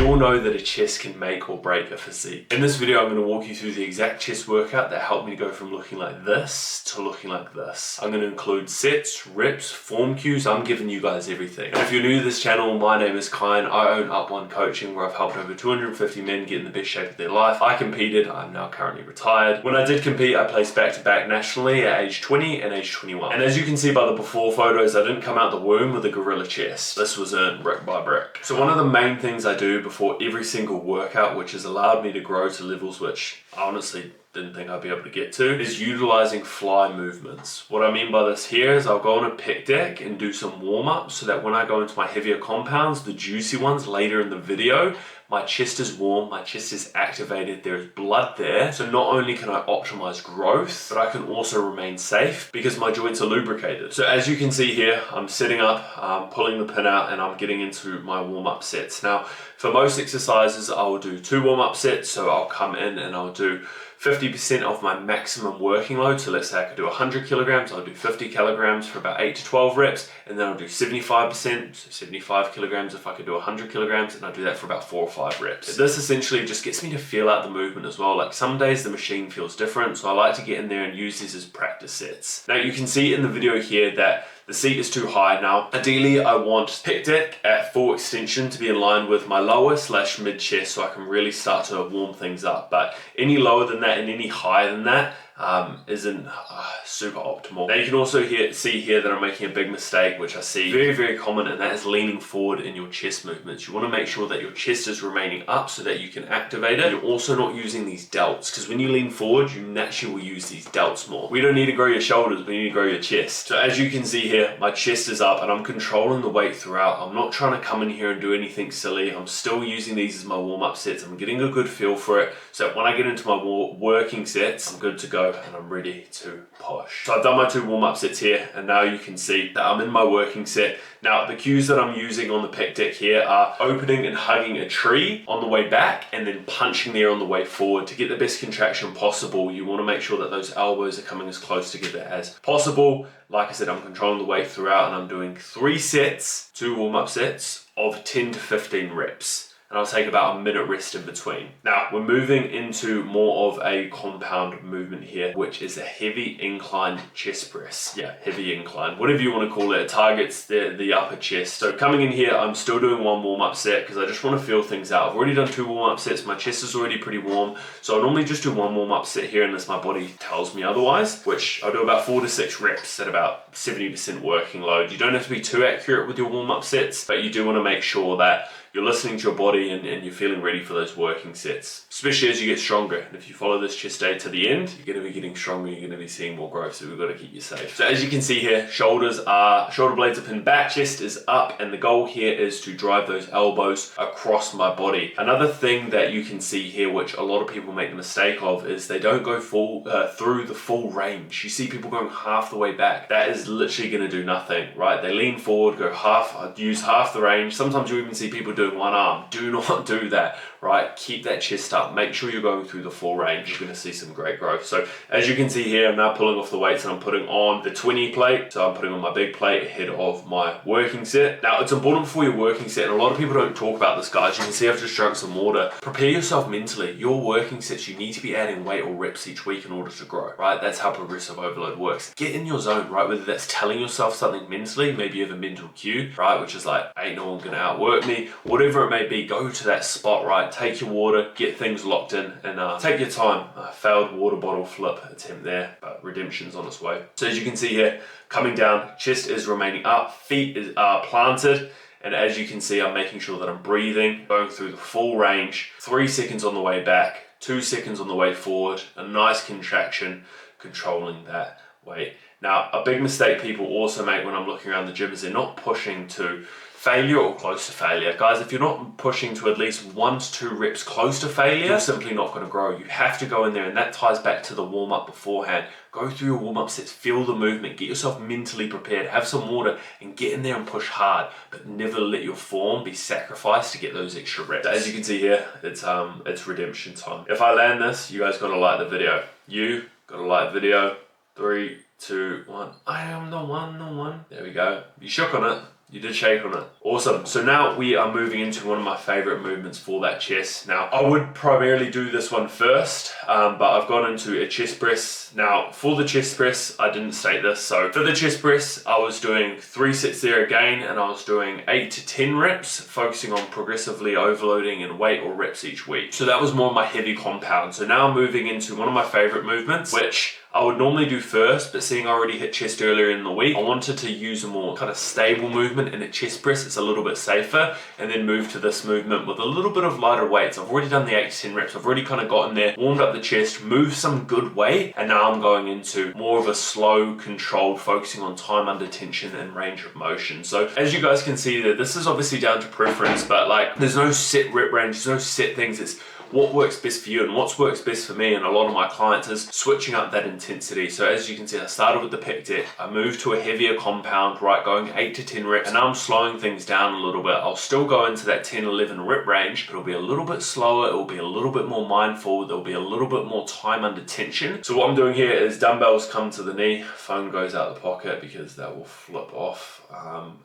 all know that a chest can make or break a physique. In this video, I'm going to walk you through the exact chest workout that helped me to go from looking like this to looking like this. I'm going to include sets, reps, form cues. I'm giving you guys everything. And if you're new to this channel, my name is Kyan. I own Up One Coaching, where I've helped over 250 men get in the best shape of their life. I competed. I'm now currently retired. When I did compete, I placed back-to-back nationally at age 20 and age 21. And as you can see by the before photos, I didn't come out the womb with a gorilla chest. This was earned brick by brick. So one of the main things I do before every single workout, which has allowed me to grow to levels which I honestly didn't think I'd be able to get to, is utilizing fly movements. What I mean by this here is I'll go on a pec deck and do some warm-ups so that when I go into my heavier compounds, the juicy ones later in the video, my chest is warm, my chest is activated, there is blood there. So not only can I optimize growth, but I can also remain safe because my joints are lubricated. So as you can see here, I'm sitting up, I'm pulling the pin out, and I'm getting into my warm-up sets. Now, for most exercises, I'll do 2 warm-up sets. So I'll come in and I'll do 50% of my maximum working load. So let's say I could do 100 kilograms, I'll do 50 kilograms for about 8 to 12 reps, and then I'll do 75%, so 75 kilograms if I could do 100 kilograms, and I'll do that for about 4 or 5 reps. This essentially just gets me to feel out the movement as well. Like some days the machine feels different, so I like to get in there and use these as practice sets. Now you can see in the video here that the seat is too high. Now, ideally I want pec deck at full extension to be in line with my lower / mid chest so I can really start to warm things up. But any lower than that and any higher than that isn't super optimal. Now you can also see here that I'm making a big mistake, which I see very common, and that is leaning forward in your chest movements. You want to make sure that your chest is remaining up so that you can activate it. You're also not using these delts, because when you lean forward, you naturally will use these delts more. We don't need to grow your shoulders, we need to grow your chest. So as you can see here, my chest is up and I'm controlling the weight throughout. I'm not trying to come in here and do anything silly. I'm still using these as my warm-up sets. I'm getting a good feel for it, so that when I get into my working sets, I'm good to go and I'm ready to push. So I've done my 2 warm-up sets here, and now you can see that I'm in my working set. Now the cues that I'm using on the pec deck here are opening and hugging a tree on the way back and then punching there on the way forward. To get the best contraction possible, you want to make sure that those elbows are coming as close together as possible. Like I said, I'm controlling the weight throughout, and I'm doing 3 sets, 2 warm-up sets of 10 to 15 reps. And I'll take about a minute rest in between. Now, we're moving into more of a compound movement here, which is a heavy incline chest press. Yeah, heavy incline, whatever you want to call it. It targets the upper chest. So coming in here, I'm still doing 1 warm-up set because I just want to feel things out. I've already done 2 warm-up sets. My chest is already pretty warm. So I normally just do 1 warm-up set here unless my body tells me otherwise, which I'll do about 4 to 6 reps at about 70% working load. You don't have to be too accurate with your warm-up sets, but you do want to make sure that you're listening to your body and you're feeling ready for those working sets, especially as you get stronger. And if you follow this chest day to the end, you're going to be getting stronger, you're going to be seeing more growth, so we've got to keep you safe. So as you can see here, shoulder blades are pinned back, chest is up, and the goal here is to drive those elbows across my body. Another thing that you can see here, which a lot of people make the mistake of, is they don't go through the full range. You see people going half the way back. That is literally going to do nothing, right? They lean forward, use half the range. Sometimes you even see people doing 1 arm. Do not do that, right? Keep that chest up. Make sure you're going through the full range. You're going to see some great growth. So as you can see here, I'm now pulling off the weights and I'm putting on the 20 plate. So I'm putting on my big plate ahead of my working set. Now it's important before your working set, and a lot of people don't talk about this, guys. You can see I've just drunk some water. Prepare yourself mentally. Your working sets, you need to be adding weight or reps each week in order to grow, right? That's how progressive overload works. Get in your zone, right? Whether that's telling yourself something mentally, maybe you have a mental cue, right? Which is like, ain't no one gonna outwork me. Whatever it may be, go to that spot, right? Take your water, get things locked in, and take your time. Failed water bottle flip attempt there, but redemption's on its way. So as you can see here, coming down, chest is remaining up, feet are planted, and as you can see, I'm making sure that I'm breathing, going through the full range. 3 seconds on the way back, 2 seconds on the way forward, a nice contraction, controlling that weight. Now, a big mistake people also make when I'm looking around the gym is they're not pushing to failure or close to failure. Guys, if you're not pushing to at least 1 to 2 reps close to failure, you're simply not going to grow. You have to go in there, and that ties back to the warm-up beforehand. Go through your warm-up sets, feel the movement, get yourself mentally prepared, have some water, and get in there and push hard, but never let your form be sacrificed to get those extra reps. So as you can see here, it's redemption time. If I land this, you guys got to like the video. You got to like the video. 3, 2, 1. I am the one, the one. There we go. You shook on it. You did shake on it. Awesome. So now we are moving into one of my favorite movements for that chest. Now, I would primarily do this one first, but I've gone into a chest press. Now, for the chest press, I didn't state this. So for the chest press, I was doing 3 sets there again, and I was doing 8 to 10 reps, focusing on progressively overloading in weight or reps each week. So that was more my heavy compound. So now I'm moving into one of my favorite movements, which I would normally do first, but seeing I already hit chest earlier in the week, I wanted to use a more kind of stable movement in a chest press. It's a little bit safer, and then move to this movement with a little bit of lighter weights. I've already done the 8 to 10 reps. I've already kind of gotten there, warmed up the chest, moved some good weight, and now I'm going into more of a slow, controlled, focusing on time under tension and range of motion. So as you guys can see there, this is obviously down to preference, but like there's no set rep range, there's no set things. It's what works best for you, and what works best for me and a lot of my clients is switching up that intensity. So as you can see, I started with the pec deck, I moved to a heavier compound, right, going 8 to 10 reps, and now I'm slowing things down a little bit. I'll still go into that 10, 11 rep range, but it'll be a little bit slower, it'll be a little bit more mindful, there'll be a little bit more time under tension. So what I'm doing here is dumbbells come to the knee, phone goes out the pocket because that will flip off.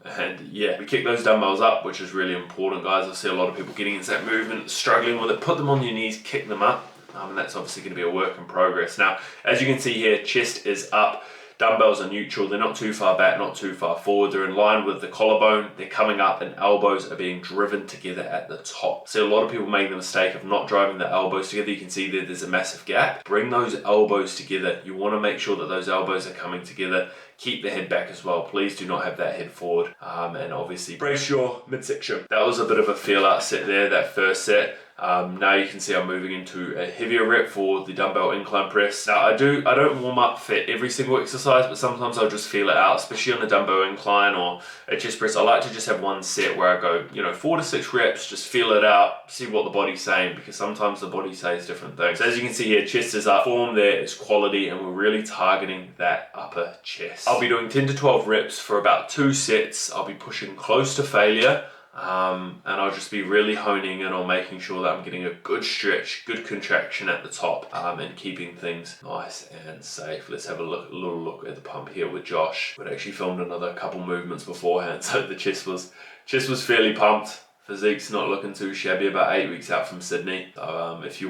And yeah, we kick those dumbbells up, which is really important, guys. I see a lot of people getting into that movement, struggling with it. Put them on your knees, kick them up, and that's obviously going to be a work in progress. Now, as you can see here, chest is up, dumbbells are neutral, they're not too far back, not too far forward, they're in line with the collarbone, they're coming up, and elbows are being driven together at the top. So a lot of people make the mistake of not driving the elbows together. You can see there's a massive gap. Bring those elbows together. You want to make sure that those elbows are coming together. Keep the head back as well. Please do not have that head forward. And obviously brace your midsection. That was a bit of a feel out set there, that first set. Now you can see I'm moving into a heavier rep for the dumbbell incline press. Now I don't warm up for every single exercise, but sometimes I'll just feel it out, especially on the dumbbell incline or a chest press. I like to just have one set where I go, 4 to 6 reps, just feel it out, see what the body's saying, because sometimes the body says different things. So as you can see here, chest is up, form there is quality, and we're really targeting that upper chest. I'll be doing 10 to 12 reps for about 2 sets. I'll be pushing close to failure. And I'll just be really honing in on making sure that I'm getting a good stretch, good contraction at the top, and keeping things nice and safe. Let's have a little look at the pump here with Josh. We'd actually filmed another couple movements beforehand, so the chest was fairly pumped. Physique's not looking too shabby, about 8 weeks out from Sydney. So if you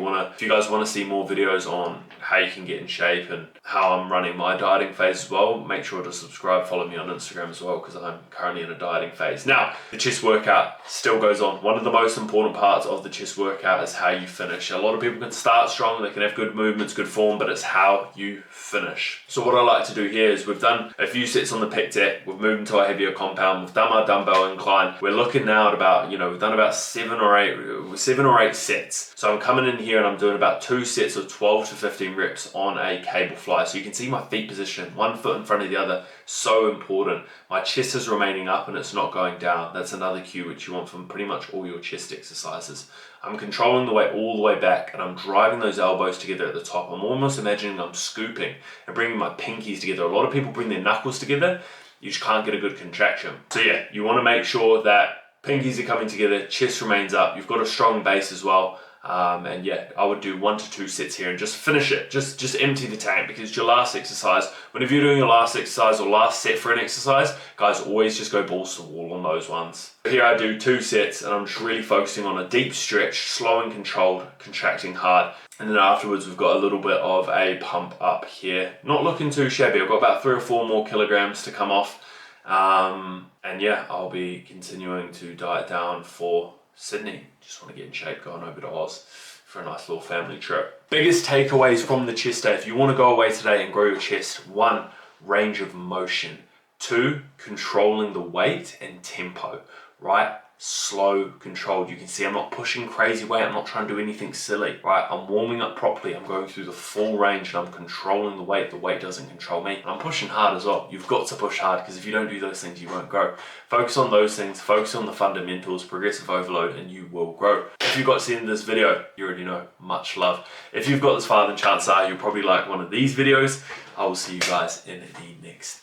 guys want to see more videos on how you can get in shape and how I'm running my dieting phase as well, make sure to subscribe, follow me on Instagram as well, because I'm currently in a dieting phase. Now, the chest workout still goes on. One of the most important parts of the chest workout is how you finish. A lot of people can start strong, they can have good movements, good form, but it's how you finish. So what I like to do here is we've done a few sets on the pec deck, we've moved into a heavier compound, we've done our dumbbell incline. We're looking now at about, we've done about 7 or 8 sets. So I'm coming in here and I'm doing about 2 sets of 12 to 15 reps on a cable fly. So you can see my feet position, one foot in front of the other, so important. My chest is remaining up and it's not going down. That's another cue which you want from pretty much all your chest exercises. I'm controlling the weight all the way back and I'm driving those elbows together at the top. I'm almost imagining I'm scooping and bringing my pinkies together. A lot of people bring their knuckles together, you just can't get a good contraction. So yeah, you want to make sure that pinkies are coming together, chest remains up, you've got a strong base as well. And yeah, I would do 1 to 2 sets here and just finish it. Just empty the tank, because it's your last exercise. Whenever you're doing your last exercise or last set for an exercise, guys, always just go balls to the wall on those ones. Here I do 2 sets and I'm just really focusing on a deep stretch, slow and controlled, contracting hard. And then afterwards we've got a little bit of a pump up here. Not looking too shabby. I've got about 3 or 4 more kilograms to come off. And yeah, I'll be continuing to diet down for Sydney. Just want to get in shape going over to Oz for a nice little family trip. Biggest takeaways from the chest day. If you want to go away today and grow your chest: 1, range of motion. 2, controlling the weight and tempo, right? Slow, controlled. You can see I'm not pushing crazy weight. I'm not trying to do anything silly, right? I'm warming up properly. I'm going through the full range and I'm controlling the weight. The weight doesn't control me. And I'm pushing hard as well. You've got to push hard, because if you don't do those things, you won't grow. Focus on those things. Focus on the fundamentals, progressive overload, and you will grow. If you got to the end of this video, you already know, much love. If you've got this far, then chances are you'll probably like one of these videos. I will see you guys in the next